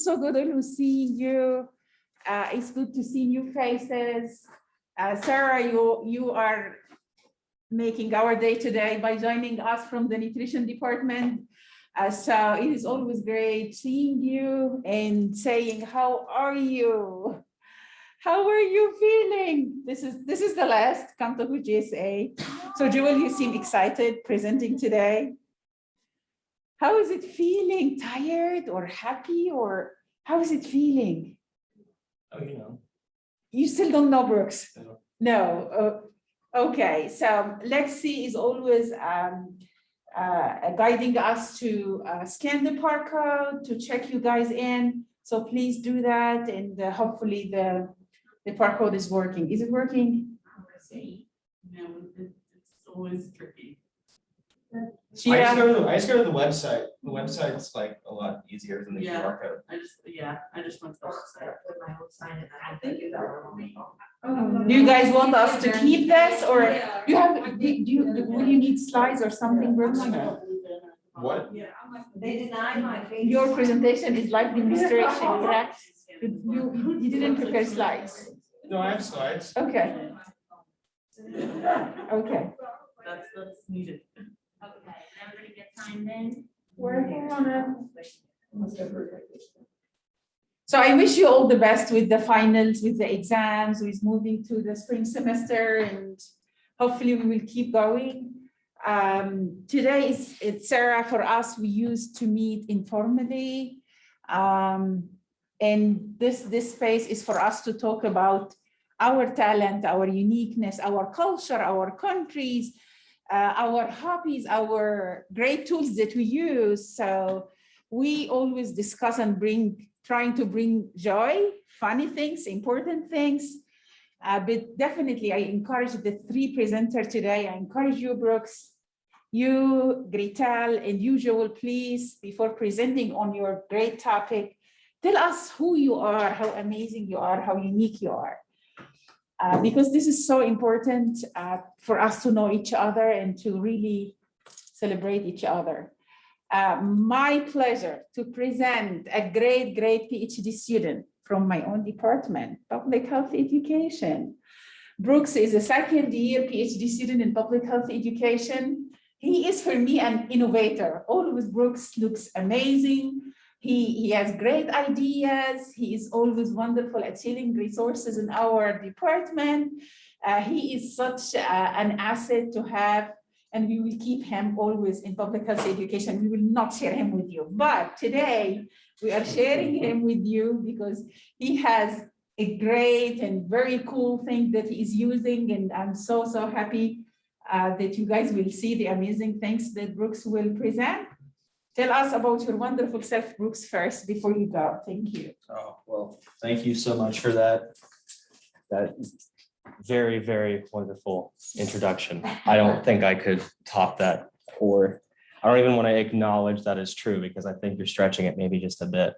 so good always seeing you. It's good to see new faces. Sarah, you are making our day today by joining us from the nutrition department. So it is always great seeing you and saying, how are you? How are you feeling? This is the last Kanto GSA. So Jewel, you seem excited presenting today. How is it feeling? Tired or happy, or how is it feeling? Oh, you know. You still don't know, Brooks? No. Okay, so Lexi is always guiding us to scan the barcode to check you guys in. So please do that, and hopefully the barcode is working. Is it working? No, it's always tricky. I just go to the website. The website's like a lot easier than the QR code. I just went to the website. Do you guys want us to keep this, or will you need slides or something, Brooks? No. What? They deny my face. Your presentation is live demonstration, correct? You didn't prepare slides. No, I have slides. Okay. Okay. That's needed. Okay, everybody get signed in. Working on it. So I wish you all the best with the finals, with the exams, with moving to the spring semester, and hopefully we will keep going. Today it's Sarah. For us, we used to meet informally. And this space is for us to talk about our talent, our uniqueness, our culture, our countries, our hobbies, our great tools that we use. So we always discuss and trying to bring joy, funny things, important things. But definitely I encourage the three presenters today. I encourage you, Brooks, you, Gretel, and you, Joel, please, before presenting on your great topic, tell us who you are, how amazing you are, how unique you are. Because this is so important for us to know each other and to really celebrate each other. My pleasure to present a great PhD student from my own department, Public Health Education. Brooks is a second year PhD student in Public Health Education. He is, for me, an innovator. Always Brooks looks amazing. He has great ideas. He is always wonderful at sharing resources in our department. He is such an asset to have, and we will keep him always in public health education. We will not share him with you, but today we are sharing him with you because he has a great and very cool thing that he is using, and I'm so happy that you guys will see the amazing things that Brooks will present. Tell us about your wonderful self, Brooks, first before you go. Thank you. Oh, well, thank you so much for that very wonderful introduction. I don't think I could top that, or I don't even want to acknowledge that is true because I think you're stretching it maybe just a bit.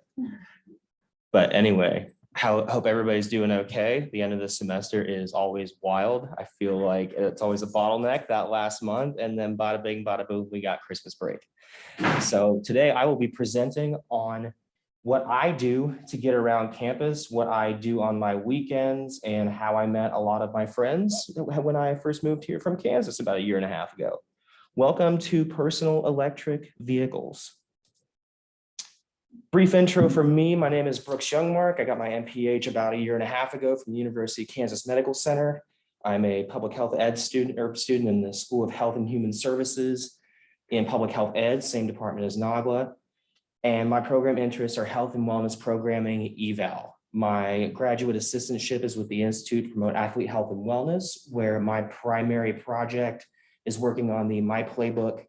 But anyway, hope everybody's doing okay. The end of the semester is always wild. I feel like it's always a bottleneck that last month, and then bada bing, bada boom, we got Christmas break. So today I will be presenting on what I do to get around campus, what I do on my weekends, and how I met a lot of my friends when I first moved here from Kansas about 1.5 years ago. Welcome to Personal Electric Vehicles. Brief intro from me. My name is Brooks Youngmark. I got my MPH about 1.5 years ago from the University of Kansas Medical Center. I'm a public health ed student in the School of Health and Human Services in public health ed, same department as NAGLA. And my program interests are health and wellness programming, eval. My graduate assistantship is with the Institute to Promote Athlete Health and Wellness, where my primary project is working on the My Playbook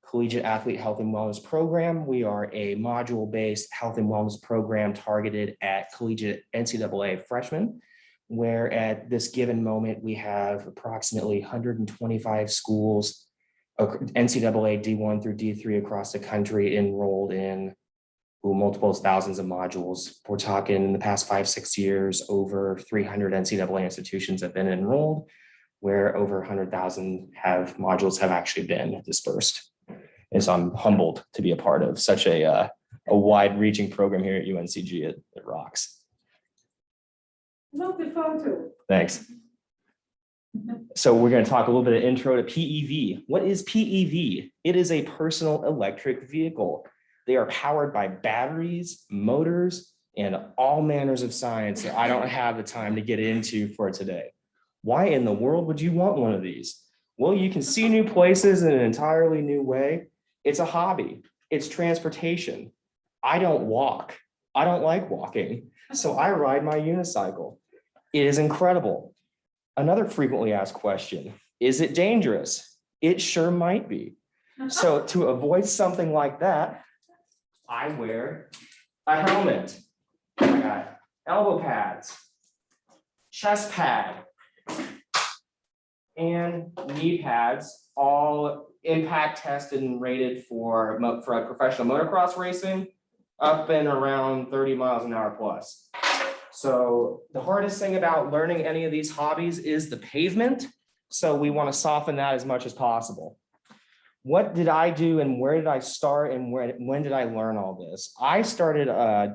Collegiate Athlete Health and Wellness Program. We are a module-based health and wellness program targeted at collegiate NCAA freshmen, where at this given moment, we have approximately 125 schools, NCAA D1 through D3 across the country enrolled in multiple thousands of modules. We're talking in the past 5-6 years, over 300 NCAA institutions have been enrolled, where over 100,000 modules have actually been dispersed. And so I'm humbled to be a part of such a a wide-reaching program here at UNCG. It rocks. Love the photo. Thanks. So we're going to talk a little bit of intro to PEV. What is PEV? It is a personal electric vehicle. They are powered by batteries, motors, and all manners of science that I don't have the time to get into for today. Why in the world would you want one of these? Well, you can see new places in an entirely new way. It's a hobby. It's transportation. I don't walk. I don't like walking. So I ride my unicycle. It is incredible. Another frequently asked question, is it dangerous? It sure might be. So to avoid something like that, I wear a helmet. I got elbow pads, chest pad, and knee pads, all impact tested and rated for professional motocross racing up and around 30 miles an hour plus. So the hardest thing about learning any of these hobbies is the pavement. So we want to soften that as much as possible. What did I do and where did I start and when did I learn all this? I started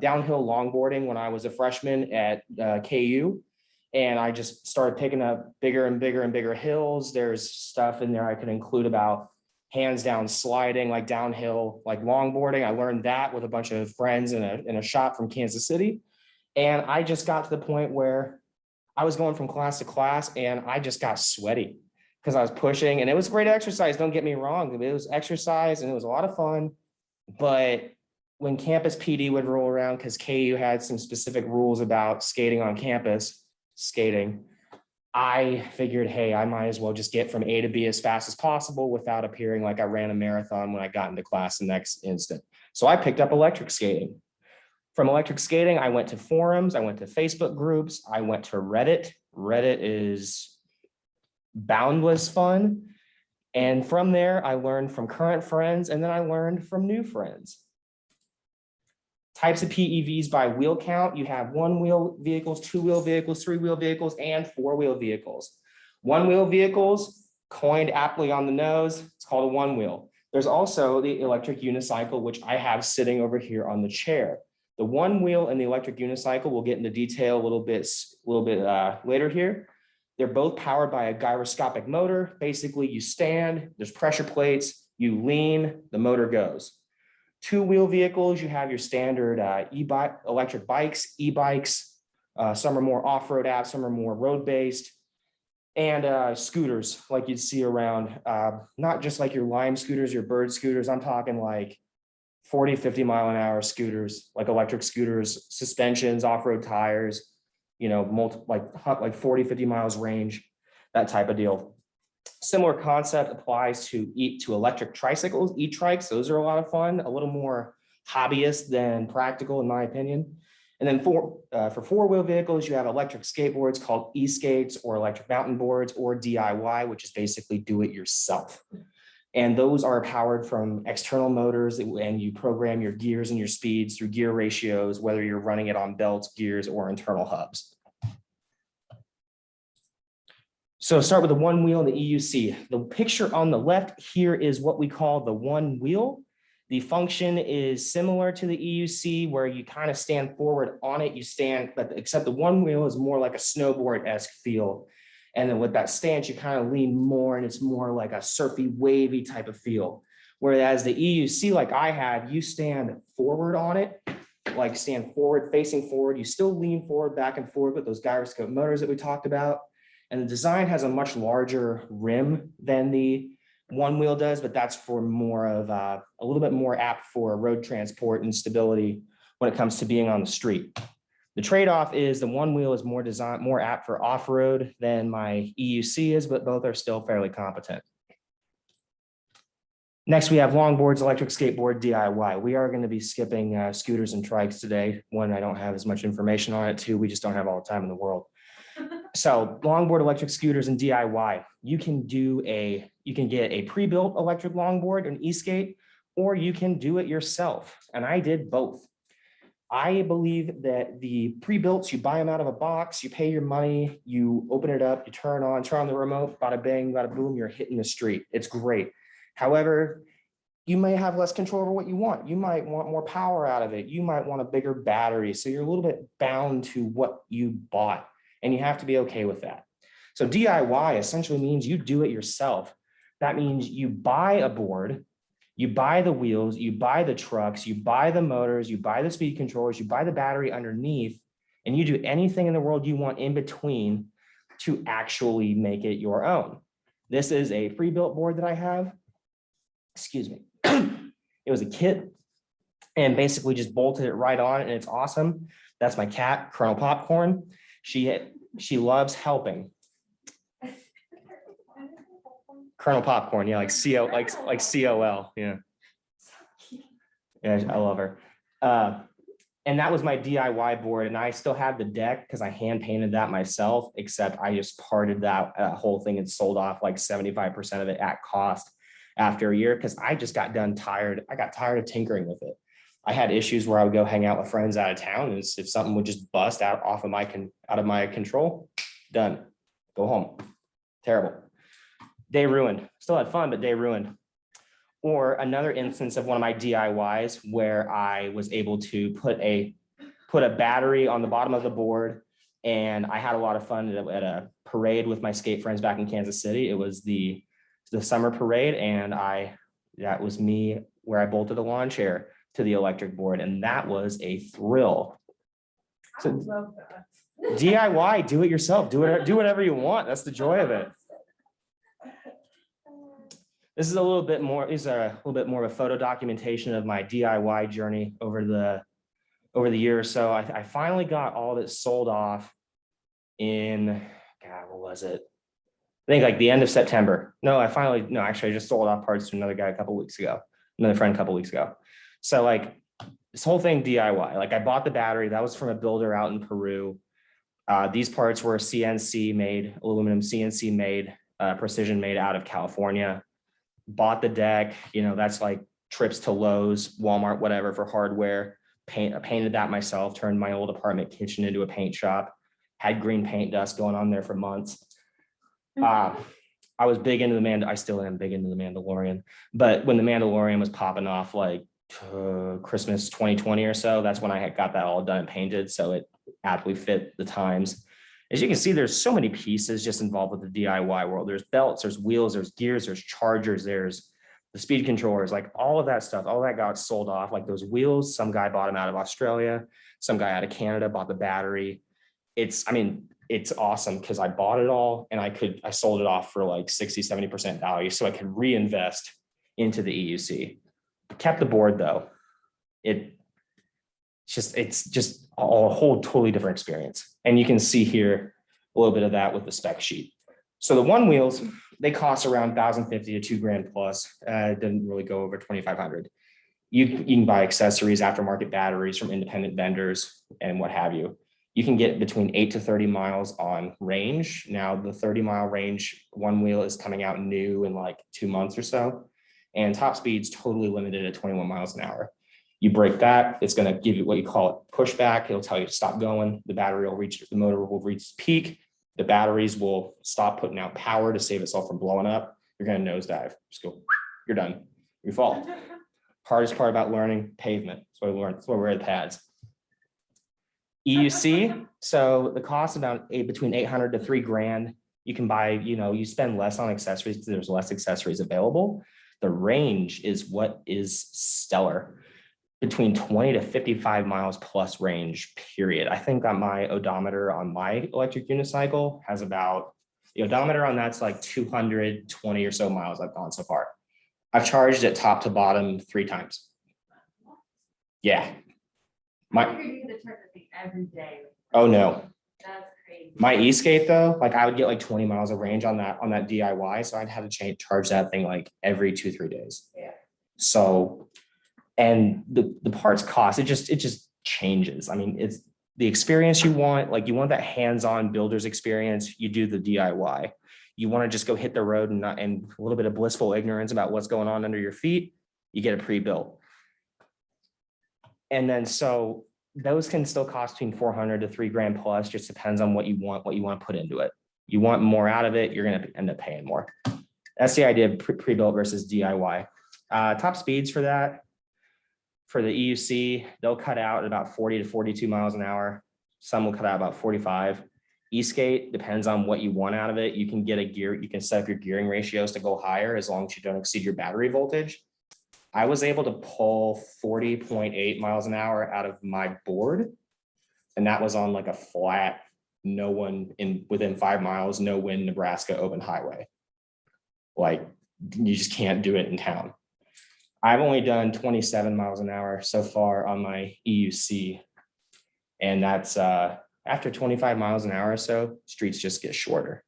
downhill longboarding when I was a freshman at KU. And I just started picking up bigger and bigger and bigger hills. There's stuff in there I could include about hands down sliding, like downhill, like longboarding. I learned that with a bunch of friends in a shop from Kansas City. And I just got to the point where I was going from class to class and I just got sweaty because I was pushing, and it was great exercise. Don't get me wrong. It was exercise and it was a lot of fun. But when campus PD would roll around, because KU had some specific rules about skating on campus, I figured, hey, I might as well just get from A to B as fast as possible without appearing like I ran a marathon when I got into class the next instant. So I picked up electric skating. From electric skating, I went to forums, I went to Facebook groups, I went to Reddit. Reddit is boundless fun. And from there, I learned from current friends, and then I learned from new friends. Types of PEVs by wheel count, you have one-wheel vehicles, two-wheel vehicles, three-wheel vehicles, and four-wheel vehicles. One-wheel vehicles, coined aptly on the nose, it's called a one-wheel. There's also the electric unicycle, which I have sitting over here on the chair. The one wheel and the electric unicycle, we'll get into detail a little bit later here. They're both powered by a gyroscopic motor. Basically, you stand, there's pressure plates, you lean, the motor goes. Two-wheel vehicles, you have your standard electric bikes, e-bikes. Some are more off-road apps, some are more road-based. And scooters, like you'd see around, not just like your Lime scooters, your Bird scooters. I'm talking like 40, 50 mile an hour scooters, like electric scooters, suspensions, off-road tires, you know, like 40, 50 miles range, that type of deal. Similar concept applies to electric tricycles, e-trikes. Those are a lot of fun, a little more hobbyist than practical in my opinion. And then for four-wheel vehicles, you have electric skateboards called e-skates or electric mountain boards or DIY, which is basically do it yourself. And those are powered from external motors, and you program your gears and your speeds through gear ratios, whether you're running it on belts, gears, or internal hubs. So start with the one wheel and the EUC. The picture on the left here is what we call the one wheel. The function is similar to the EUC, where you kind of stand forward on it, except the one wheel is more like a snowboard-esque feel. And then with that stance, you kind of lean more and it's more like a surfy, wavy type of feel. Whereas the EUC, like I have, you stand forward on it, like stand forward, facing forward. You still lean forward, back and forth with those gyroscope motors that we talked about. And the design has a much larger rim than the one wheel does, but that's for more of a little bit more apt for road transport and stability when it comes to being on the street. The trade-off is the one wheel is more apt for off-road than my EUC is, but both are still fairly competent. Next, we have longboards, electric skateboard, DIY. We are going to be skipping scooters and trikes today. One, I don't have as much information on it. Two, we just don't have all the time in the world. So longboard, electric scooters, and DIY. You can get a pre-built electric longboard, an e-skate, or you can do it yourself. And I did both. I believe that the pre-builts, you buy them out of a box, you pay your money, you open it up, you turn on the remote, bada bang, bada boom, you're hitting the street. It's great. However, you may have less control over what you want. You might want more power out of it. You might want a bigger battery. So you're a little bit bound to what you bought, and you have to be okay with that. So DIY essentially means you do it yourself. That means you buy a board, you buy the wheels, you buy the trucks, you buy the motors, you buy the speed controllers, you buy the battery underneath, and you do anything in the world you want in between to actually make it your own. This is a pre-built board that I have. Excuse me. It was a kit and basically just bolted it right on, and it's awesome. That's my cat, Colonel Popcorn. She loves helping. Colonel Popcorn, yeah, like COL, yeah. Yeah, I love her. And that was my DIY board, and I still have the deck because I hand painted that myself, except I just parted that whole thing and sold off like 75% of it at cost after a year because I just got tired. I got tired of tinkering with it. I had issues where I would go hang out with friends out of town, and if something would just bust out of my control, done. Go home. Terrible. Day ruined. Still had fun, but day ruined. Or another instance of one of my DIYs where I was able to put a battery on the bottom of the board, and I had a lot of fun at a parade with my skate friends back in Kansas City. It was the summer parade, and that was me where I bolted a lawn chair to the electric board, and that was a thrill. So love that. DIY, do it yourself, do whatever you want. That's the joy of it. This is a little bit more of a photo documentation of my DIY journey over the year or so. I finally got all of it sold off in, God, what was it? I think like the end of September. Actually, I just sold off parts to another friend a couple weeks ago. So like this whole thing DIY, like I bought the battery, that was from a builder out in Peru. These parts were CNC made, aluminum CNC made, precision made out of California. Bought the deck, that's like trips to Lowe's, Walmart, whatever for hardware. Painted that myself, turned my old apartment kitchen into a paint shop, had green paint dust going on there for months. I was big into I still am big into the Mandalorian, but when the Mandalorian was popping off like Christmas 2020 or so, that's when I got that all done and painted. So it aptly fit the times. As you can see, there's so many pieces just involved with the DIY world. There's belts, there's wheels, there's gears, there's chargers, there's the speed controllers, like all of that stuff, all that got sold off. Like those wheels, some guy bought them out of Australia, some guy out of Canada bought the battery. It's awesome because I bought it all and I sold it off for like 60, 70% value so I could reinvest into the EUC. Kept the board though. It's just a whole totally different experience. And you can see here a little bit of that with the spec sheet. So the one wheels, they cost around $1,050 to $2,000 plus. It didn't really go over $2,500. You can buy accessories, aftermarket batteries from independent vendors and what have you. You can get between 8 to 30 miles on range. Now the 30-mile range, one wheel is coming out new in like 2 months or so. And top speed's totally limited at 21 miles an hour. You break that, it's going to give you what you call it pushback. It'll tell you to stop going. The motor will reach its peak. The batteries will stop putting out power to save itself from blowing up. You're going to nosedive. Just go, you're done. You fall. Hardest part about learning, pavement. That's what we learned. That's why we're at pads. EUC, so the cost about between $800 to $3,000. You can buy, you spend less on accessories because there's less accessories available. The range is what is stellar. Between 20 to 55 miles plus range, period. I think that my odometer on my electric unicycle has the odometer on that's like 220 or so miles I've gone so far. I've charged it top to bottom 3 times. Yeah. You're doing the type of thing every day. Oh no. That's crazy. My e-skate though, like I would get like 20 miles of range on that DIY. So I'd have to charge that thing like every 2-3 days. Yeah. So, and the parts cost, it just changes. I mean, it's the experience you want, like you want that hands-on builder's experience, you do the DIY. You want to just go hit the road and a little bit of blissful ignorance about what's going on under your feet, you get a pre-built. And then so those can still cost between $400 to $3,000 plus, just depends on what you want to put into it. You want more out of it, you're going to end up paying more. That's the idea of pre-built versus DIY. Top speeds for that, for the EUC, they'll cut out at about 40 to 42 miles an hour. Some will cut out about 45. E-skate depends on what you want out of it. You can get a gear, you can set up your gearing ratios to go higher as long as you don't exceed your battery voltage. I was able to pull 40.8 miles an hour out of my board. And that was on like a flat, no one within 5 miles, no wind, Nebraska open highway. Like you just can't do it in town. I've only done 27 miles an hour so far on my EUC. And that's after 25 miles an hour or so, streets just get shorter.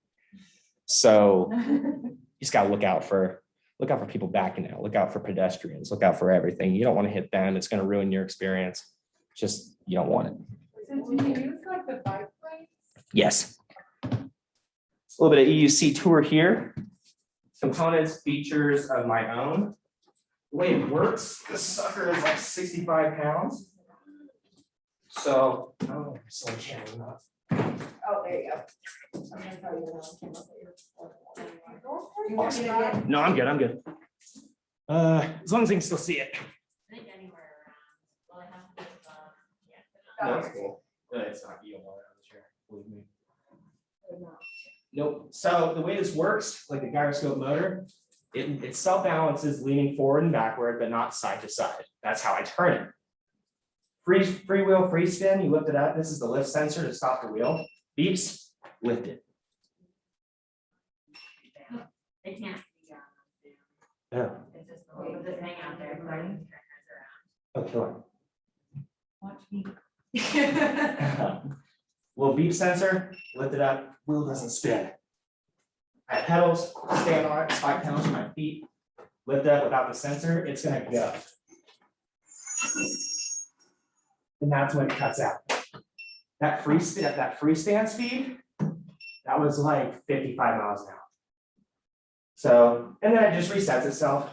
So you just gotta look out for people backing out, look out for pedestrians, look out for everything. You don't want to hit them. It's going to ruin your experience. Just, you don't want it. So do you use like the bike lanes? Yes. A little bit of EUC tour here. Components, features of my own. The way it works, this sucker is like 65 pounds. So, oh, so I can't remember. Oh, there you go. I'm gonna tell you now, I came up with your- You want me to get- No, I'm good. I'm good. As long as I can still see it. I think anywhere around, well, I have to, yeah. No, that's cool. It's not, you don't want it on the chair, believe me. Nope. So the way this works, like the gyroscope motor, it self-balances leaning forward and backward, but not side to side. That's how I turn it. Free wheel, free spin, you lift it up. This is the lift sensor to stop the wheel. Beeps, lift it. They can't see on Zoom. Yeah. It's just, we'll just hang out there, so I can turn Oh, killer. Watch me. Little beep sensor, lift it up, wheel doesn't spin. I have pedals, stand on it, 5 pounds on my feet, lift up without the sensor, it's gonna go. And that's when it cuts out. That freestand speed, that was like 55 miles an hour. So, and then it just resets itself.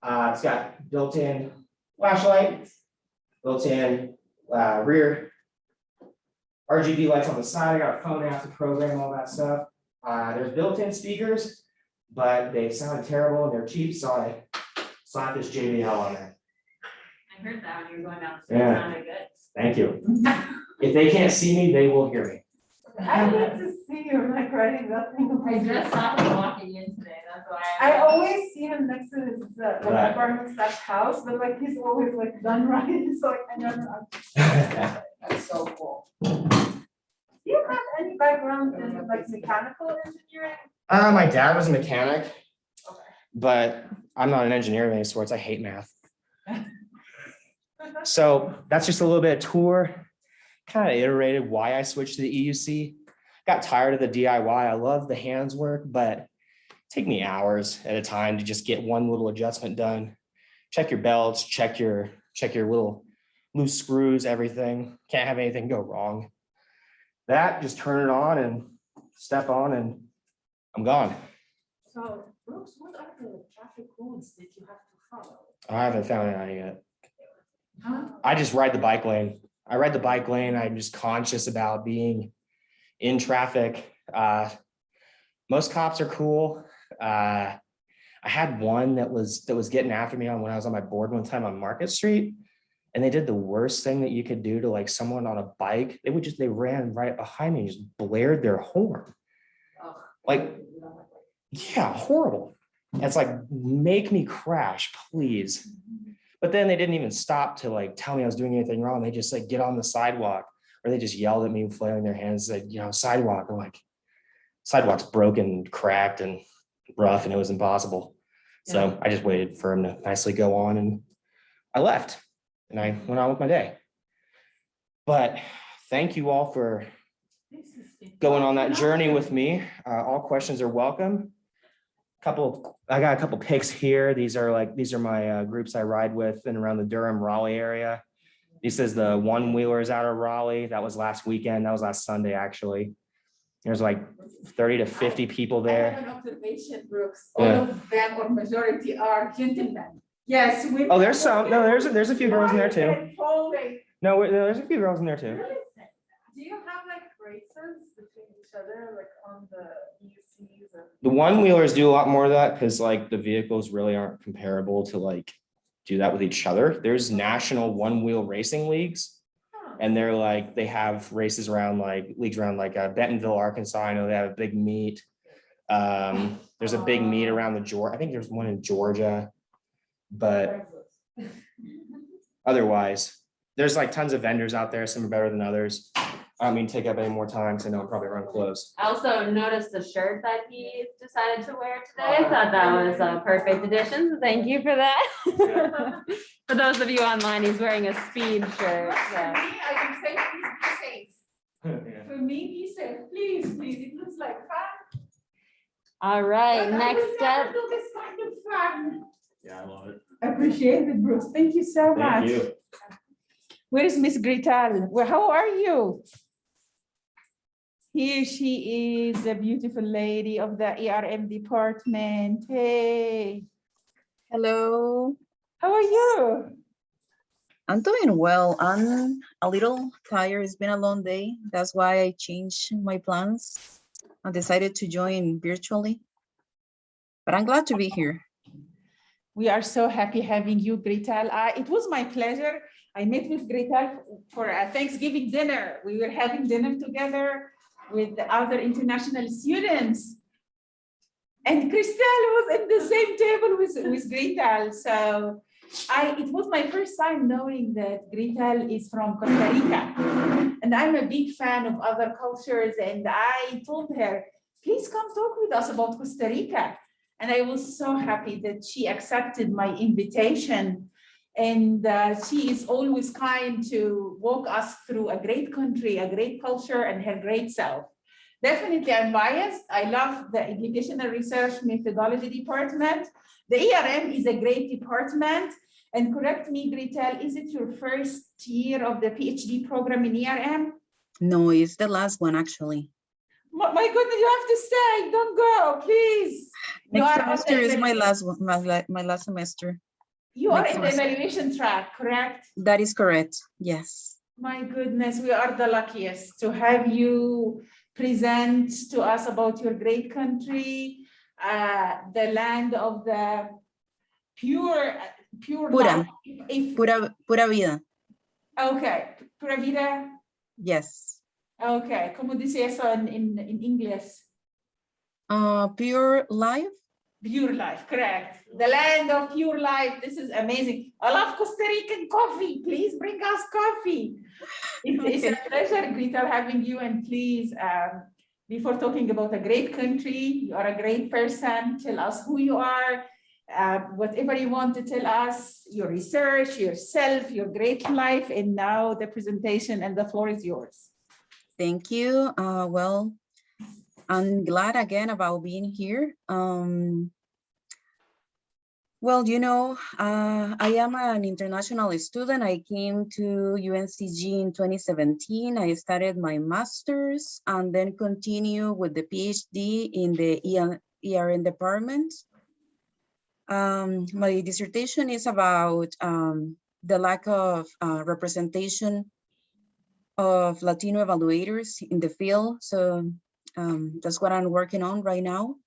It's got built-in flashlight, built-in rear RGB lights on the side. I got a phone app to program all that stuff. There's built-in speakers, but they sounded terrible and they're cheap, so I slapped this JBL on there. I heard that when you were going down the street, Yeah. it sounded good. Thank you. If they can't see me, they will hear me. I need to see you like writing that thing. I just saw him walking in today, that's why. I always see him next to his like Right. apartment slash house, but like he's always like done writing, so like I never. That's so cool. Do you have any background in like mechanical engineering? My dad was a mechanic, but I'm not an engineer of any sorts. I hate math. So that's just a little bit of tour. Kind of iterated why I switched to the EUC. Got tired of the DIY. I love the hands work, but it take me hours at a time to just get one little adjustment done. Check your belts, check your little loose screws, everything. Can't have anything go wrong. That, just turn it on and step on and I'm gone. So, Brooks, what are the traffic rules that you have to follow? I haven't found it out yet. Huh? I just ride the bike lane. I ride the bike lane. I'm just conscious about being in traffic. Most cops are cool. I had one that was getting after me when I was on my board one time on Market Street, and they did the worst thing that you could do to like someone on a bike. They ran right behind me and just blared their horn. Like, yeah, horrible. It's like, make me crash, please. But then they didn't even stop to like tell me I was doing anything wrong. They just like get on the sidewalk, or they just yelled at me, flailing their hands, like, sidewalk. I'm like, sidewalk's broken, cracked, and rough, and it was impossible. So I just waited for him to nicely go on, and I left, and I went on with my day. But thank you all for going on that journey with me. All questions are welcome. I got a couple pics here. These are my groups I ride with and around the Durham, Raleigh area. This is the one wheelers out of Raleigh. That was last weekend. That was last Sunday, actually. There's like 30 to 50 people I have there. an observation, Brooks. All Yeah. of them or majority are gentlemen. Yes, we. Oh, there's some. No, there's a few girls in there too. Folding. No, there's a few girls in there too. Do you have like races between each other, like on the EUCs? The one wheelers do a lot more of that because like the vehicles really aren't comparable to like do that with each other. There's national one wheel racing leagues. And they're like, they have races around like leagues around like Bentonville, Arkansas. I know they have a big meet. There's a big meet around the Georgia. I think there's one in Georgia, but otherwise, there's like tons of vendors out there. Some are better than others. I don't mean to take up any more time because I know I'm probably running close. I also noticed the shirt that he decided to wear today. I thought that was a perfect addition. So thank you for that. For those of you online, he's wearing a speed shirt. For So. me, I can say, please be safe. For me, be safe, please, please. It looks like fun. All right, But I next will never up. do this kind of fun. Yeah, I love it. Appreciate it, Bruce. Thank you so much. Thank you. Where is Miss Grital? Well, how are you? Here she is, a beautiful lady of the ERM department. Hey, Hello, how are you? I'm doing well. I'm a little tired. It's been a long day. That's why I changed my plans. I decided to join virtually, but I'm glad to be here. We are so happy having you, Grital. It was my pleasure. I met with Grital for a Thanksgiving dinner. We were having dinner together with the other international students. And Cristal was at the same table with Grital. So it was my first time knowing that Grital is from Costa Rica. And I'm a big fan of other cultures. And I told her, please come talk with us about Costa Rica. And I was so happy that she accepted my invitation. And she is always kind to walk us through a great country, a great culture, and her great self. Definitely, I'm biased. I love the Educational Research Methodology Department. The ERM is a great department. And correct me, Grital, is it your first year of the PhD program in ERM? No, it's the last one actually. My goodness, you have to stay. Don't go, please. Next You are on semester the is my last one, my last semester. You are next in the semester. evaluation track, correct? That is correct. Yes. My goodness, we are the luckiest to have you present to us about your great country, the land of the pure Pura. life. Pura vida. Okay, pura vida. Yes. Okay, ¿cómo dice eso in inglés? Pure life. Pure life, correct. The land of pure life. This is amazing. I love Costa Rican coffee. Please bring us coffee. It's a pleasure, Greta, having you. And please, before talking about a great country, you are a great person. Tell us who you are, whatever you want to tell us, your research, yourself, your great life. And now the presentation and the floor is yours. Thank you. Well, I'm glad again about being here. Well, you know, I am an international student. I came to UNCG in 2017. I started my master's and then continue with the PhD in the ERN department. My dissertation is about the lack of representation of Latino evaluators in the field. So that's what I'm working on right now.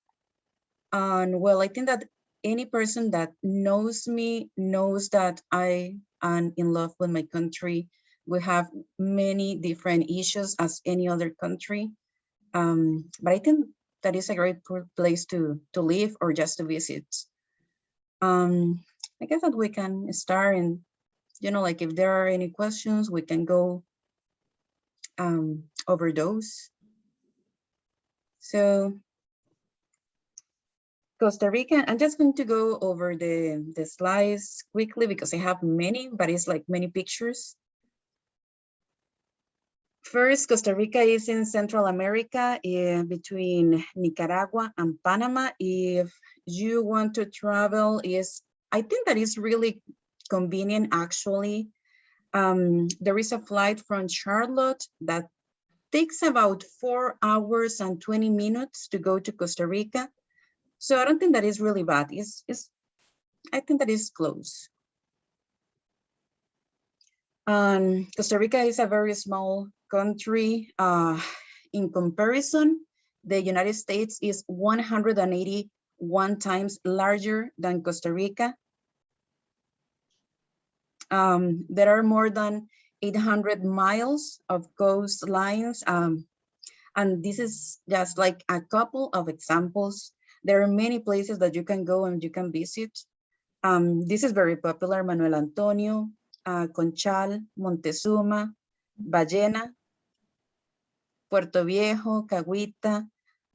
And well, I think that any person that knows me knows that I am in love with my country. We have many different issues as any other country. But I think that is a great place to live or just to visit. I guess that we can start, and you know, like if there are any questions, we can go over those. So Costa Rica, I'm just going to go over the slides quickly because I have many, but it's like many pictures. First, Costa Rica is in Central America, between Nicaragua and Panama. If you want to travel, I think that is really convenient actually. There is a flight from Charlotte that takes about 4 hours and 20 minutes to go to Costa Rica. So I don't think that is really bad. I think that is close. Costa Rica is a very small country in comparison. the United States is 181 times larger than Costa Rica. There are more than 800 miles of coastlines. And this is just like a couple of examples. There are many places that you can go and you can visit. This is very popular: Manuel Antonio, Conchal, Montezuma, Ballena, Puerto Viejo, Cahuita,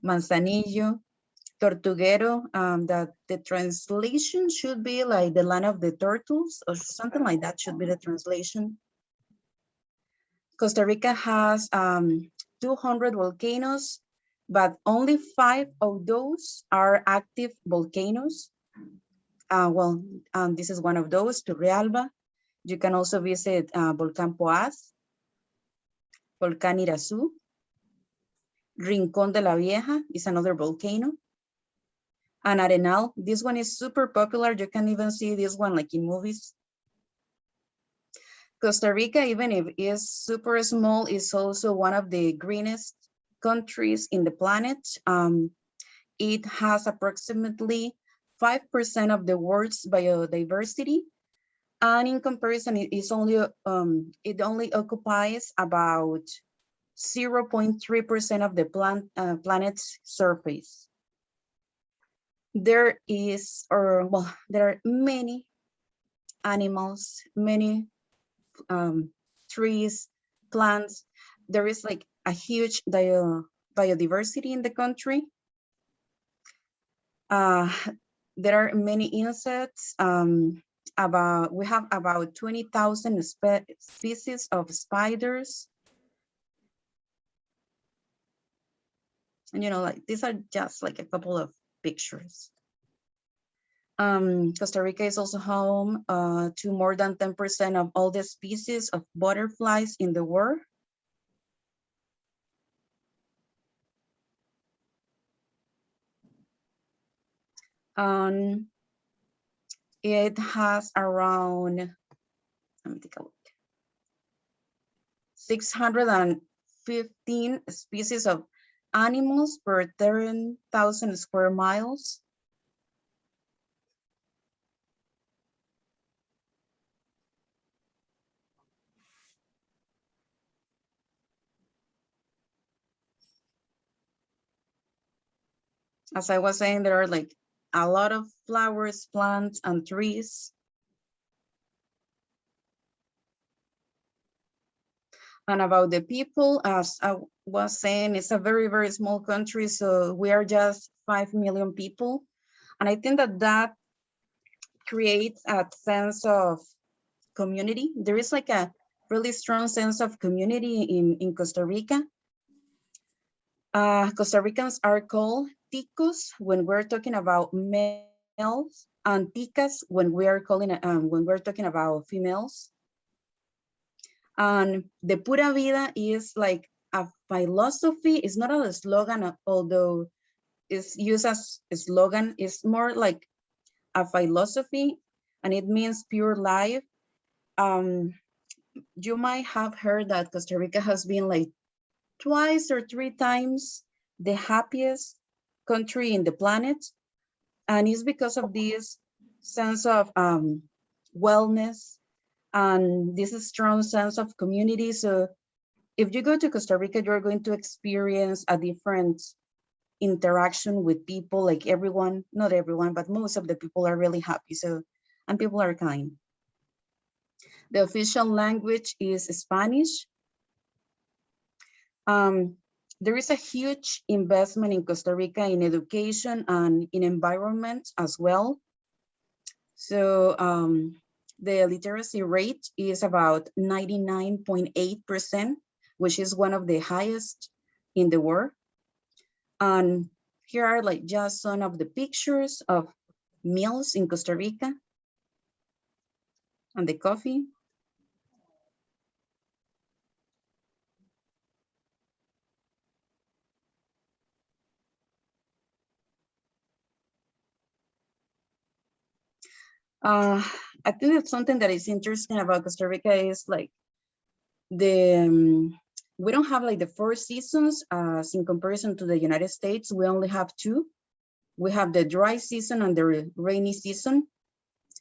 Manzanillo, Tortuguero, that the translation should be like the land of the turtles or something like that should be the translation. Costa Rica has 200 volcanoes, but only 5 of those are active volcanoes. This is one of those, Turrialba. You can also visit Volcán Poás, Volcán Irazú. Rincón de la Vieja is another volcano. And Arenal, this one is super popular. You can even see this one like in movies. Costa Rica, even if it is super small, is also one of the greenest countries in the planet. It has approximately 5% of the world's biodiversity. And in comparison, it only occupies about 0.3% of the planet's surface. There are many animals, many trees, plants. There is like a huge biodiversity in the country. There are many insects. We have about 20,000 species of spiders. And like these are just like a couple of pictures. Costa Rica is also home to more than 10% of all the species of butterflies in the world. It has around, let me take a look, 615 species of animals per 10,000 square miles. As I was saying, there are like a lot of flowers, plants, and trees. And about the people, as I was saying, it's a very, very small country. So we are just 5 million people. And I think that creates a sense of community. There is like a really strong sense of community in Costa Rica. Costa Ricans are called ticos when we're talking about males, and ticas when we're talking about females. And the pura vida is like a philosophy. It's not a slogan, although it's used as a slogan. It's more like a philosophy, and it means pure life. You might have heard that Costa Rica has been like 2 or 3 times the happiest country in the planet. And it's because of this sense of wellness and this strong sense of community. So if you go to Costa Rica, you're going to experience a different interaction with people. Like everyone, not everyone, but most of the people are really happy. And people are kind. The official language is Spanish. There is a huge investment in Costa Rica in education and in environment as well. So the literacy rate is about 99.8%, which is one of the highest in the world. And here are like just some of the pictures of meals in Costa Rica and the coffee. I think that something that is interesting about Costa Rica is like the we don't have like the 4 seasons in comparison to the United States. We only have 2. We have the dry season and the rainy season.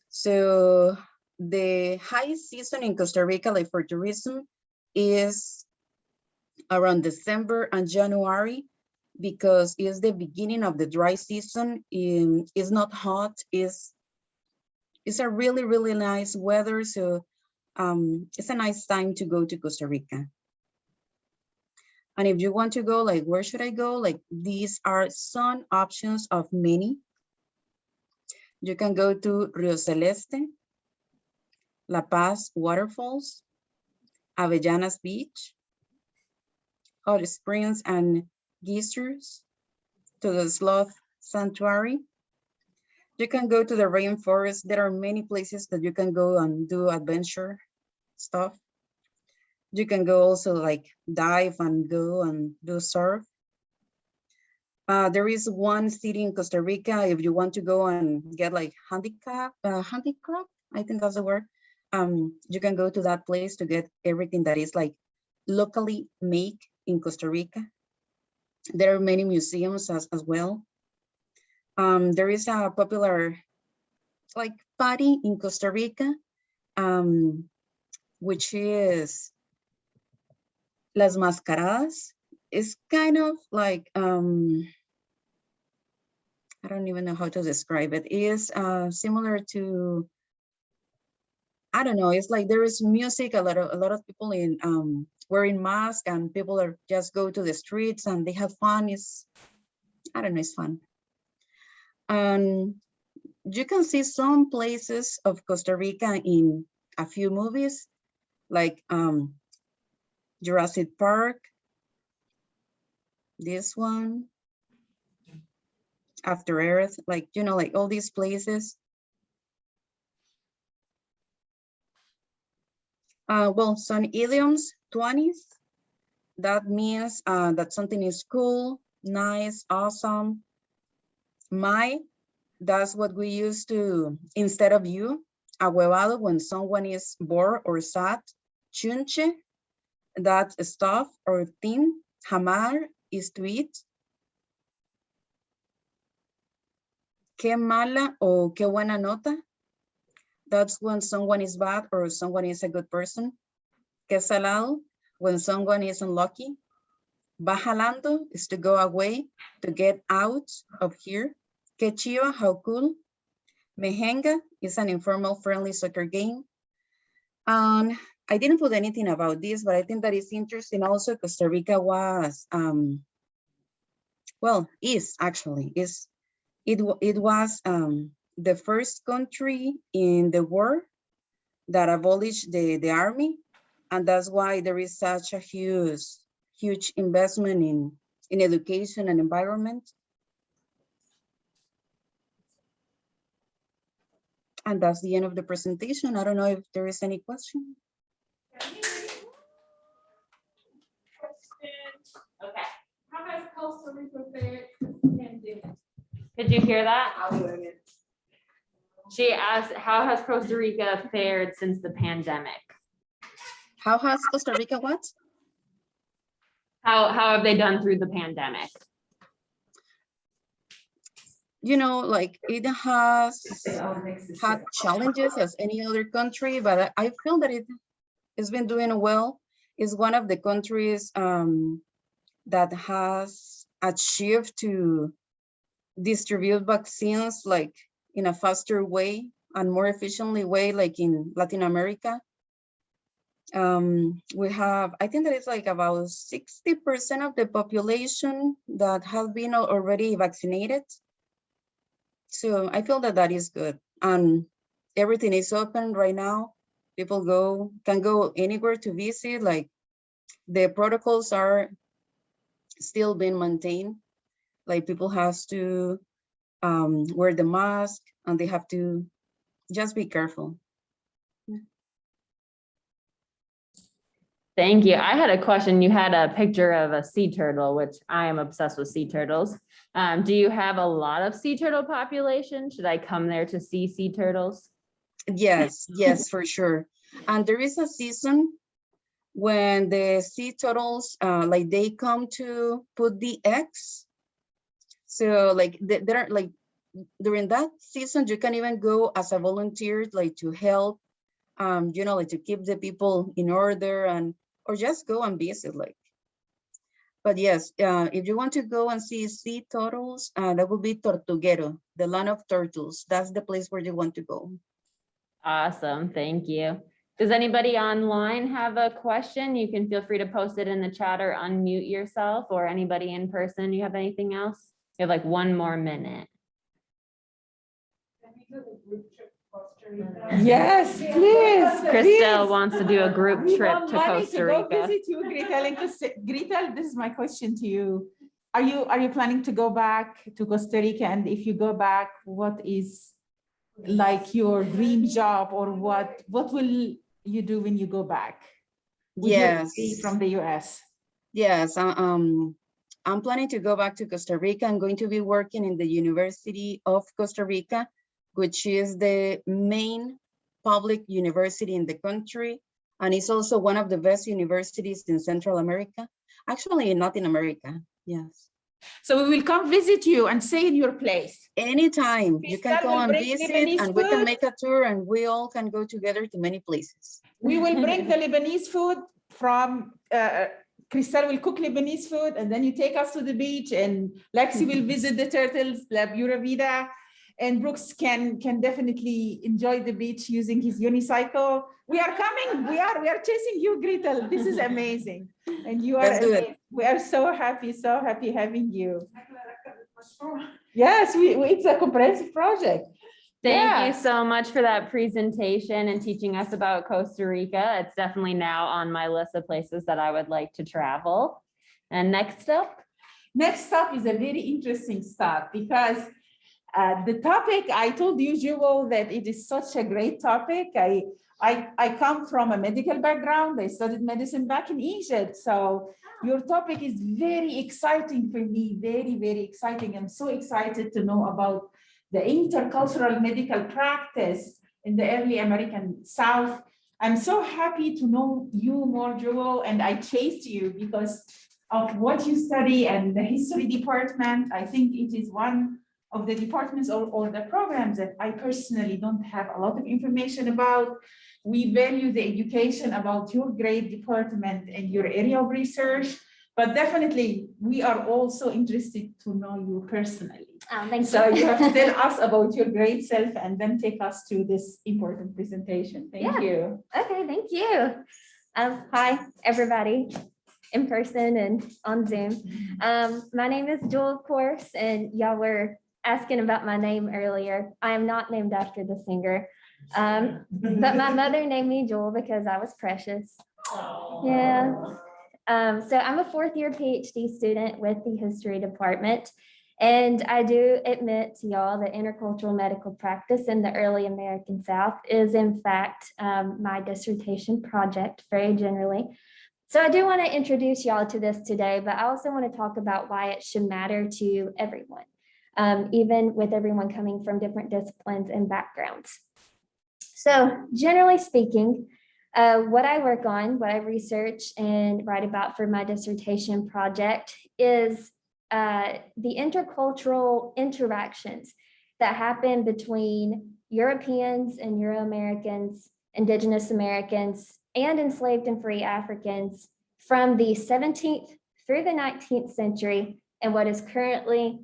So the high season in Costa Rica, like for tourism, is around December and January, because it's the beginning of the dry season. It's not hot, it's a really, really nice weather. So it's a nice time to go to Costa Rica. And if you want to go, like, where should I go? Like, these are some options of many. You can go to Rio Celeste, La Paz Waterfalls, Avellanas Beach, Hot Springs and Geysers, to the Sloth Sanctuary. You can go to the rainforest. There are many places that you can go and do adventure stuff. You can go also like dive and go and do surf. There is one city in Costa Rica, if you want to go and get like handicraft, I think that's the word. You can go to that place to get everything that is like locally made in Costa Rica. There are many museums as well. There is a popular like party in Costa Rica, which is Las Mascaradas. It's kind of like, I don't even know how to describe it. It is similar to, I don't know, it's like there is music, a lot of people in wearing masks, and people are just go to the streets and they have fun. I don't know, it's fun. You can see some places of Costa Rica in a few movies, like Jurassic Park, this one, After Earth, like, you know, like all these places. Well, some idioms, 20s, that means that something is cool, nice, awesome. That's what we use to, instead of you. Ahuevado, when someone is bored or sad. Chunche, that's stuff or thing. Jamar is to eat. Qué mala o qué buena nota. That's when someone is bad or someone is a good person. Qué salado, when someone is unlucky. Va jalando is to go away, to get out of here. Qué chiva, how cool. Mejenga is an informal friendly soccer game. I didn't put anything about this, but I think that is interesting also. Costa Rica was, well, is actually, it was the first country in the world that abolished the army. And that's why there is such a huge investment in education and environment. And that's the end of the presentation. I don't know if there is any question. Okay. How has Costa Rica fared since the pandemic? Did you hear that? I'll do it again. She asked, how has Costa Rica fared since the pandemic? How has Costa Rica what? How have they done through the pandemic? You know, like it has had challenges as any other country, but I feel that it's been doing well. It's one of the countries that has achieved to distribute vaccines like in a faster way and more efficiently way, like in Latin America. We have, I think that it's like about 60% of the population that have been already vaccinated. So I feel that is good, and everything is open right now. People can go anywhere to visit. Like the protocols are still being maintained. Like people have to wear the mask, and they have to just be careful. Thank you. I had a question. You had a picture of a sea turtle, which I am obsessed with sea turtles. Do you have a lot of sea turtle population? Should I come there to see sea turtles? Yes, for sure. And there is a season when the sea turtles, like they come to put the eggs. So like there are like, during that season, you can even go as a volunteer, like to help, you know, like to keep the people in order and, or just go and visit like. But yes, if you want to go and see sea turtles, that would be Tortuguero, the land of turtles. That's the place where you want to go. Awesome, thank you. Does anybody online have a question? You can feel free to post it in the chat or unmute yourself, or anybody in person. You have anything else? You have like 1 more minute. Can we do the group trip to Costa Rica? Yes, please. Christelle please. wants to do a group We trip want to money Costa go Rica. visit you, Gretel. Gretel, this is my question to you. Are you planning to go back to Costa Rica? And if you go back, what is like your dream job, or what will you do when you go back? With your Yes. degree from the US. Yes, I'm planning to go back to Costa Rica. I'm going to be working in the University of Costa Rica, which is the main public university in the country. And it's also one of the best universities in Central America. Actually, in Latin America, yes. So we will come visit you and stay in your place. Anytime, you can Crystal come will and bring visit Lebanese and we can food. make a tour and we all can go together to many places. We will bring the Lebanese food from, Crystal will cook Lebanese food, and then you take us to the beach, and Lexi will visit the turtles, La Pura Vida, and Brooks can definitely enjoy the beach using his unicycle. We are coming, we are chasing you, Gretel. This is amazing. And you are Let's do it. amazing. We are so happy having you. Yes, it's a comprehensive project. Thank Yeah. you so much for that presentation and teaching us about Costa Rica. It's definitely now on my list of places that I would like to travel. And next up? Next up is a very interesting stuff, because the topic, I told you, Jewel, that it is such a great topic. I come from a medical background. I studied medicine back in Egypt. So your topic is very exciting for me, very, very exciting. I'm so excited to know about the intercultural medical practice in the early American South. I'm so happy to know you more, Jewel, and I chased you because of what you study and the history department. I think it is one of the departments or the programs that I personally don't have a lot of information about. We value the education about your great department and your area of research, but definitely we are also interested to know you personally. Thanks. So you have to tell us about your great self and then take us to this important presentation. Thank you. Okay, thank you. Hi, everybody, in person and on Zoom. My name is Jewel, of course, and y'all were asking about my name earlier. I am not named after the singer, but my mother named me Jewel because I was precious. Yeah. So I'm a 4th-year PhD student with the history department. And I do admit to y'all that intercultural medical practice in the early American South is in fact my dissertation project very generally. So I do want to introduce y'all to this today, but I also want to talk about why it should matter to everyone, even with everyone coming from different disciplines and backgrounds. So generally speaking, what I work on, what I research and write about for my dissertation project is the intercultural interactions that happen between Europeans and Euro-Americans, Indigenous Americans, and enslaved and free Africans from the 17th through the 19th century and what is currently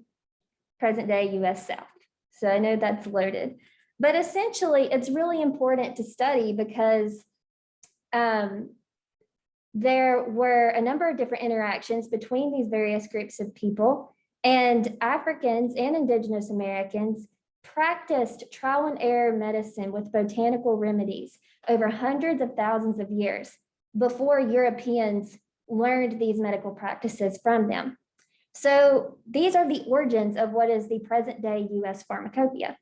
present-day US South. So I know that's loaded, but essentially it's really important to study because there were a number of different interactions between these various groups of people, and Africans and Indigenous Americans practiced trial and error medicine with botanical remedies over hundreds of thousands of years before Europeans learned these medical practices from them. So these are the origins of what is the present-day US pharmacopoeia.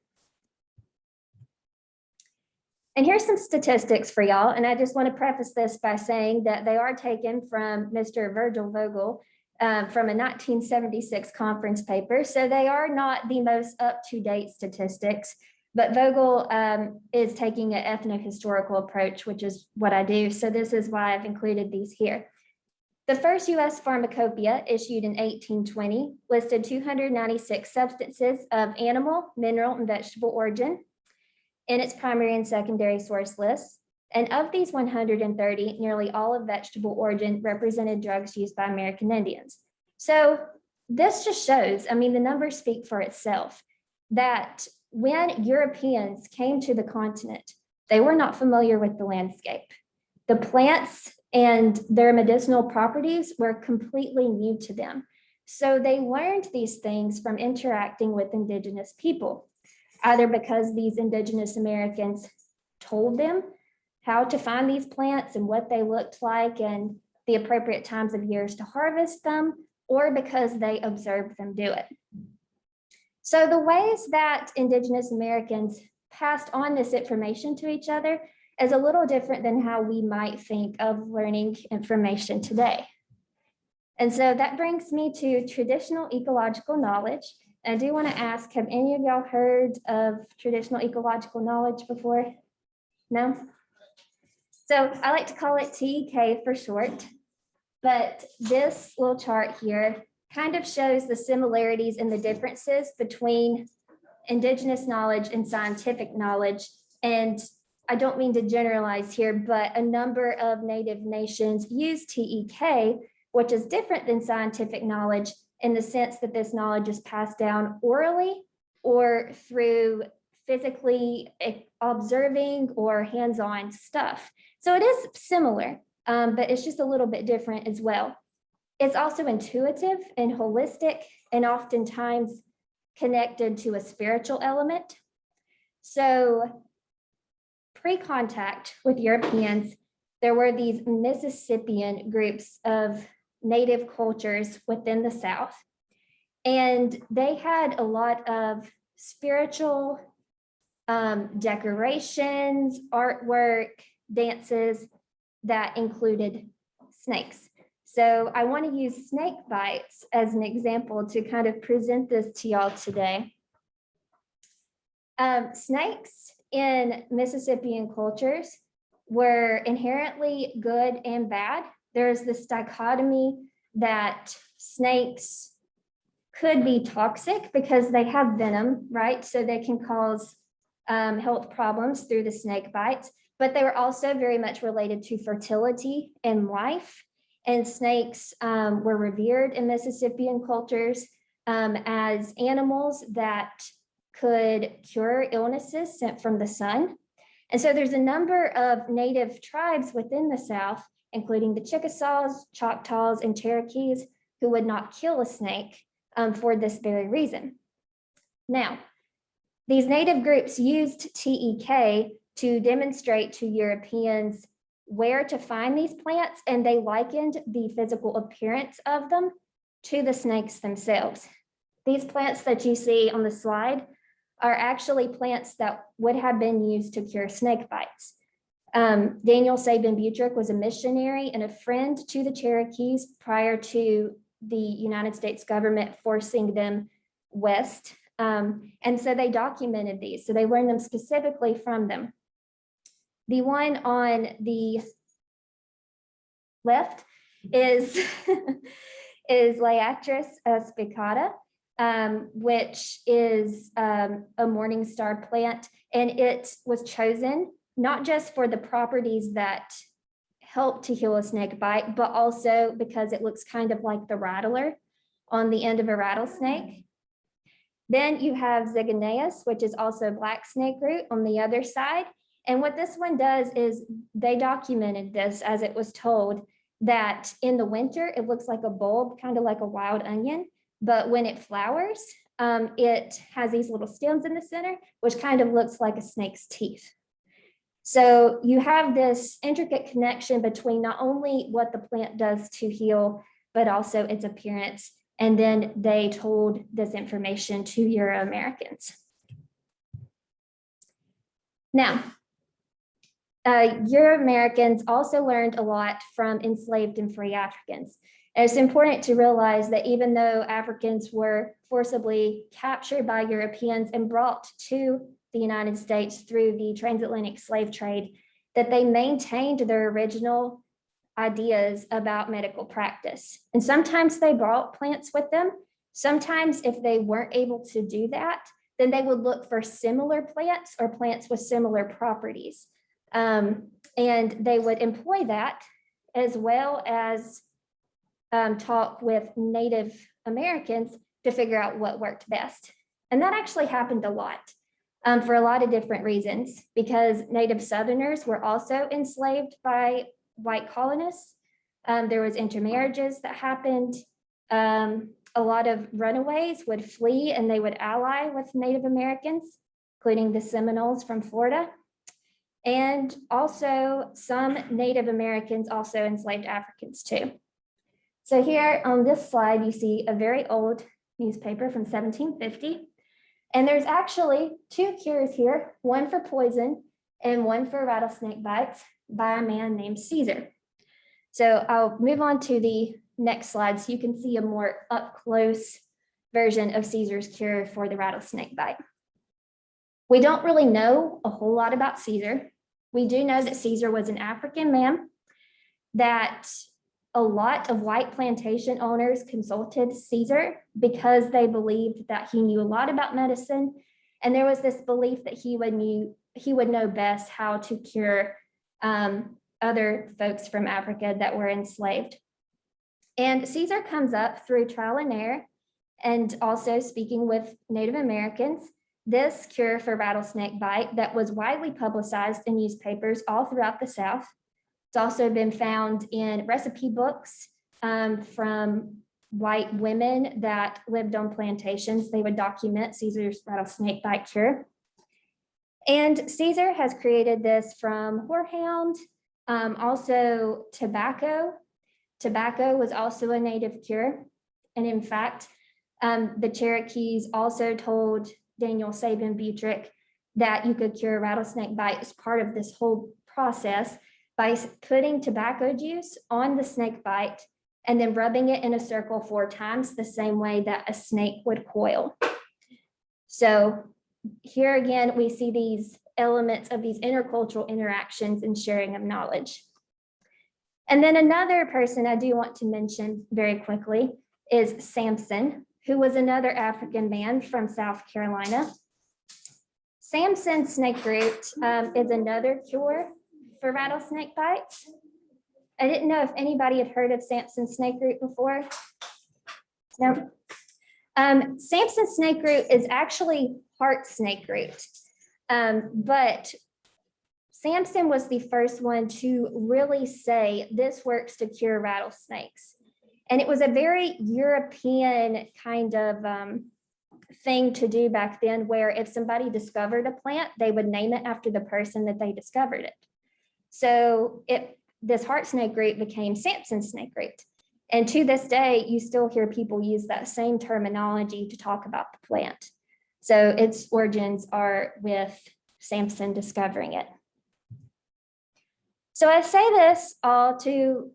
And here's some statistics for y'all. And I just want to preface this by saying that they are taken from Mr. Virgil Vogel from a 1976 conference paper. So they are not the most up-to-date statistics, But Vogel is taking an ethno-historical approach, which is what I do. So this is why I've included these here. The first US pharmacopoeia, issued in 1820, listed 296 substances of animal, mineral, and vegetable origin in its primary and secondary source lists. And of these 130, nearly all of vegetable origin represented drugs used by American Indians. So this just shows, I mean, the numbers speak for itself, that when Europeans came to the continent, they were not familiar with the landscape. The plants and their medicinal properties were completely new to them. So they learned these things from interacting with indigenous people, either because these indigenous Americans told them how to find these plants and what they looked like and the appropriate times of years to harvest them, or because they observed them do it. So the ways that indigenous Americans passed on this information to each other is a little different than how we might think of learning information today. And so that brings me to traditional ecological knowledge. I do want to ask, have any of y'all heard of traditional ecological knowledge before? No? So I like to call it TEK for short, but this little chart here kind of shows the similarities and the differences between indigenous knowledge and scientific knowledge. And I don't mean to generalize here, but a number of Native nations use TEK, which is different than scientific knowledge in the sense that this knowledge is passed down orally or through physically observing or hands-on stuff. So it is similar, but it's just a little bit different as well. It's also intuitive and holistic and oftentimes connected to a spiritual element. So pre-contact with Europeans, there were these Mississippian groups of native cultures within the South, and they had a lot of spiritual decorations, artwork, dances that included snakes. So I want to use snake bites as an example to kind of present this to y'all today. Snakes in Mississippian cultures were inherently good and bad. There's this dichotomy that snakes could be toxic because they have venom, right? So they can cause health problems through the snake bites, but they were also very much related to fertility and life. And snakes were revered in Mississippian cultures as animals that could cure illnesses sent from the sun. And so there's a number of native tribes within the South, including the Chickasaws, Choctaws, and Cherokees, who would not kill a snake for this very reason. Now, these native groups used TEK to demonstrate to Europeans where to find these plants, and they likened the physical appearance of them to the snakes themselves. These plants that you see on the slide are actually plants that would have been used to cure snake bites. Daniel Sabin Butrick was a missionary and a friend to the Cherokees prior to the United States government forcing them west. And so they documented these. So they learned them specifically from them. The one on the left is, is Liatris Spicata, which is a morning star plant. And it was chosen not just for the properties that help to heal a snake bite, but also because it looks kind of like the rattler on the end of a rattlesnake. Then you have Zigguenas, which is also black snake root on the other side. And what this one does is they documented this as it was told that in the winter, it looks like a bulb, kind of like a wild onion. But when it flowers, it has these little stems in the center, which kind of looks like a snake's teeth. So you have this intricate connection between not only what the plant does to heal, but also its appearance. And then they told this information to Euro-Americans. Now, Euro-Americans also learned a lot from enslaved and free Africans. And it's important to realize that even though Africans were forcibly captured by Europeans and brought to the United States through the transatlantic slave trade, that they maintained their original ideas about medical practice. And sometimes they brought plants with them. Sometimes if they weren't able to do that, then they would look for similar plants or plants with similar properties. And they would employ that as well as talk with Native Americans to figure out what worked best. And that actually happened a lot for a lot of different reasons, because Native Southerners were also enslaved by white colonists. There was intermarriages that happened. A lot of runaways would flee and they would ally with Native Americans, including the Seminoles from Florida. And also some Native Americans also enslaved Africans too. So here on this slide, you see a very old newspaper from 1750. And there's actually two cures here, one for poison and one for rattlesnake bites by a man named Caesar. So I'll move on to the next slide so you can see a more up close version of Caesar's cure for the rattlesnake bite. We don't really know a whole lot about Caesar. We do know that Caesar was an African man, that a lot of white plantation owners consulted Caesar because they believed that he knew a lot about medicine. And there was this belief that he would know best how to cure other folks from Africa that were enslaved. And Caesar comes up through trial and error and also speaking with Native Americans, this cure for rattlesnake bite that was widely publicized in newspapers all throughout the South. It's also been found in recipe books from white women that lived on plantations. They would document Caesar's rattlesnake bite cure. And Caesar has created this from horehound, also tobacco. Tobacco was also a native cure. And in fact, the Cherokees also told Daniel Sabin Butrick that you could cure rattlesnake bite as part of this whole process by putting tobacco juice on the snake bite and then rubbing it in a circle 4 times, the same way that a snake would coil. So here again, we see these elements of these intercultural interactions and sharing of knowledge. And then another person I do want to mention very quickly is Samson, who was another African man from South Carolina. Samson snake root is another cure for rattlesnake bites. I didn't know if anybody had heard of Samson snake root before. No. Samson snake root is actually heart snake root, but Samson was the first one to really say this works to cure rattlesnakes. And it was a very European kind of thing to do back then, where if somebody discovered a plant, they would name it after the person that they discovered it. So this heart snake root became Samson snake root. And to this day, you still hear people use that same terminology to talk about the plant. So its origins are with Samson discovering it. So I say this all to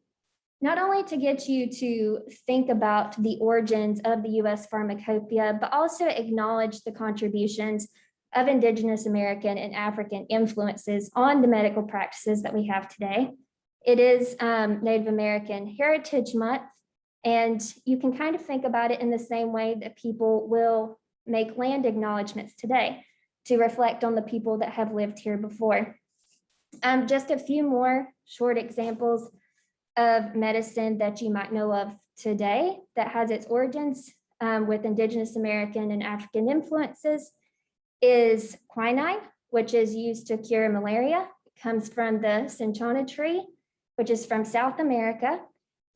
not only to get you to think about the origins of the US pharmacopoeia, but also acknowledge the contributions of Indigenous American and African influences on the medical practices that we have today. It is Native American Heritage Month, and you can kind of think about it in the same way that people will make land acknowledgements today to reflect on the people that have lived here before. Just a few more short examples of medicine that you might know of today that has its origins with Indigenous American and African influences is quinine, which is used to cure malaria. It comes from the cinchona tree, which is from South America.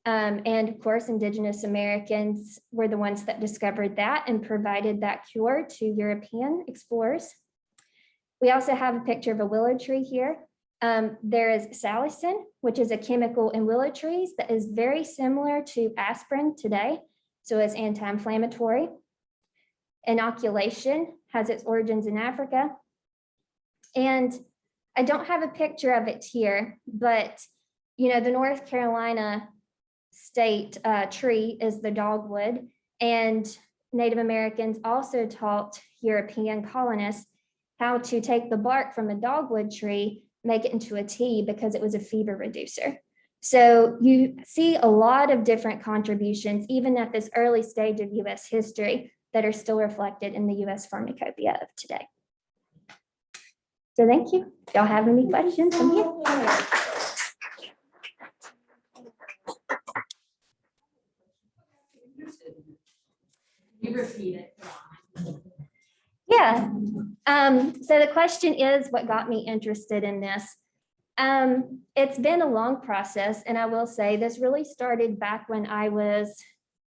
And of course, Indigenous Americans were the ones that discovered that and provided that cure to European explorers. We also have a picture of a willow tree here. There is salicin, which is a chemical in willow trees that is very similar to aspirin today. So it's anti-inflammatory. Inoculation has its origins in Africa. And I don't have a picture of it here, but you know, the North Carolina state tree is the dogwood, and Native Americans also taught European colonists how to take the bark from a dogwood tree, make it into a tea because it was a fever reducer. So you see a lot of different contributions, even at this early stage of US history, that are still reflected in the US pharmacopoeia of today. So thank you. If y'all have any questions, I'm here. You repeat it. Yeah. So the question is, what got me interested in this? It's been a long process, and I will say this really started back when I was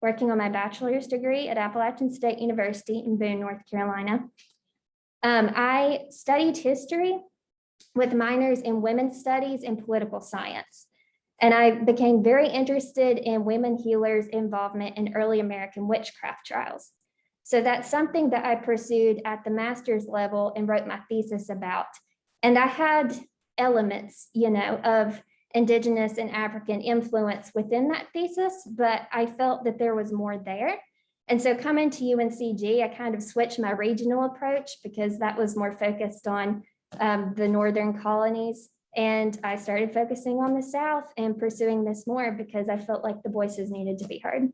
working on my bachelor's degree at Appalachian State University in Boone, North Carolina. I studied history with minors in women's studies and political science. And I became very interested in women healers' involvement in early American witchcraft trials. So that's something that I pursued at the master's level and wrote my thesis about. And I had elements, of Indigenous and African influence within that thesis, but I felt that there was more there. And so coming to UNCG, I kind of switched my regional approach because that was more focused on the northern colonies. And I started focusing on the South and pursuing this more because I felt like the voices needed to be heard.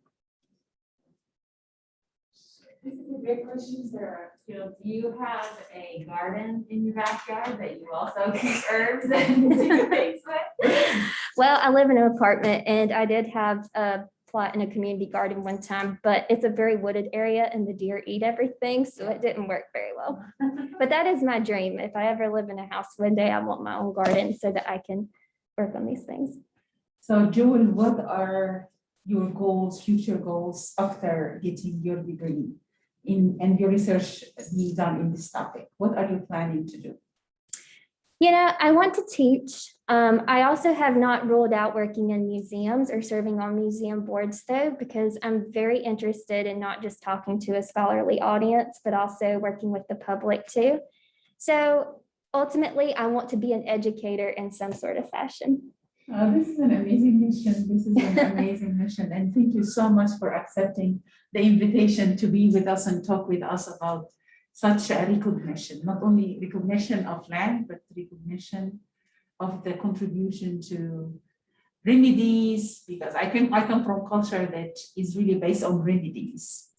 This is a great question, Sarah. Do you have a garden in your backyard that you also keep herbs and do things with? Well, I live in an apartment and I did have a plot in a community garden one time, but it's a very wooded area and the deer eat everything, so it didn't work very well. But that is my dream. If I ever live in a house one day, I want my own garden so that I can work on these things. So Joel, what are your goals, future goals after getting your degree and your research being done in this topic? What are you planning to do? I want to teach. I also have not ruled out working in museums or serving on museum boards though, because I'm very interested in not just talking to a scholarly audience, but also working with the public too. So ultimately, I want to be an educator in some sort of fashion. This is an amazing mission. This is an amazing mission. And thank you so much for accepting the invitation to be with us and talk with us about such a recognition, not only recognition of land, but recognition of the contribution to remedies, because I come from culture that is really based on remedies.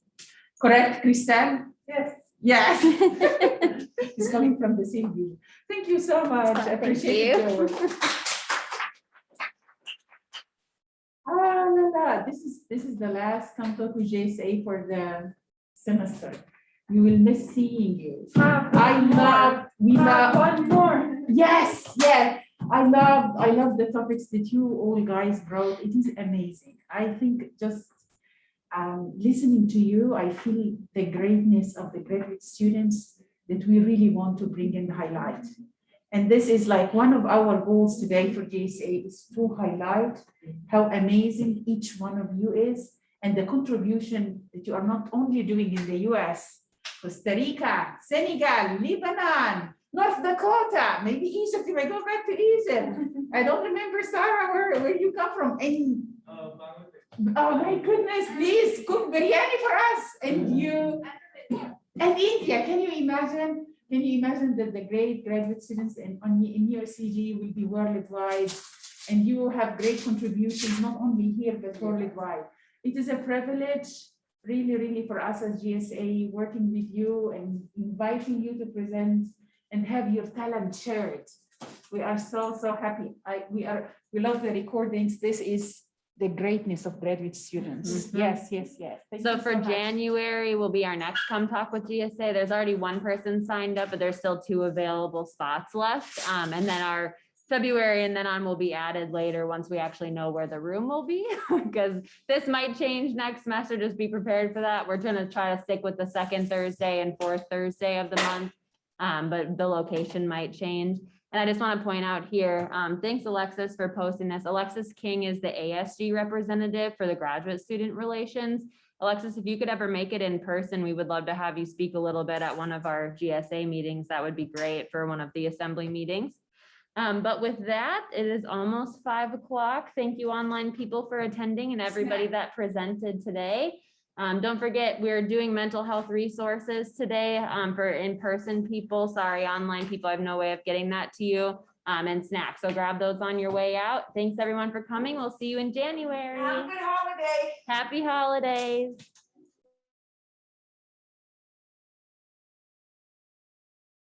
Correct, Christelle? Yes. Yes. It's coming from the same view. Thank you so much. I appreciate it. This is the last come talk with GSA for the semester. We will miss seeing you. We love one more. Yes. I love the topics that you all guys brought. It is amazing. I think just listening to you, I feel the greatness of the graduate students that we really want to bring and highlight. And this is like one of our goals today for GSA is to highlight how amazing each one of you is and the contribution that you are not only doing in the US, Costa Rica, Senegal, Lebanon, North Dakota, maybe Egypt, if I go back to Egypt. I don't remember, Sarah, where you come from. Oh my goodness, please cook biryani for us. And you, and India, can you imagine? Can you imagine that the great graduate students in UCG will be worldwide, and you have great contributions, not only here, but worldwide. It is a privilege, really for us as GSA, working with you and inviting you to present and have your talent shared. We are so happy. We love the recordings. This is the greatness of graduate students. Mm-hmm. Yes. So for January will be our next Come Talk with GSA. There's already one person signed up, but there's still 2 available spots left. And then our February and then on will be added later once we actually know where the room will be, because this might change next semester. Just be prepared for that. We're going to try to stick with the 2nd Thursday and 4th Thursday of the month, but the location might change. And I just want to point out here, thanks Alexis for posting this. Alexis King is the ASG representative for the graduate student relations. Alexis, if you could ever make it in person, we would love to have you speak a little bit at one of our GSA meetings. That would be great for one of the assembly meetings. But with that, it is almost 5 o'clock. Thank you online people for attending and everybody that presented today. Don't forget, we're doing mental health resources today for in-person people. Sorry, online people, I have no way of getting that to you. And snacks. So grab those on your way out. Thanks everyone for coming. We'll see you in January. Have a good holiday. Happy holidays.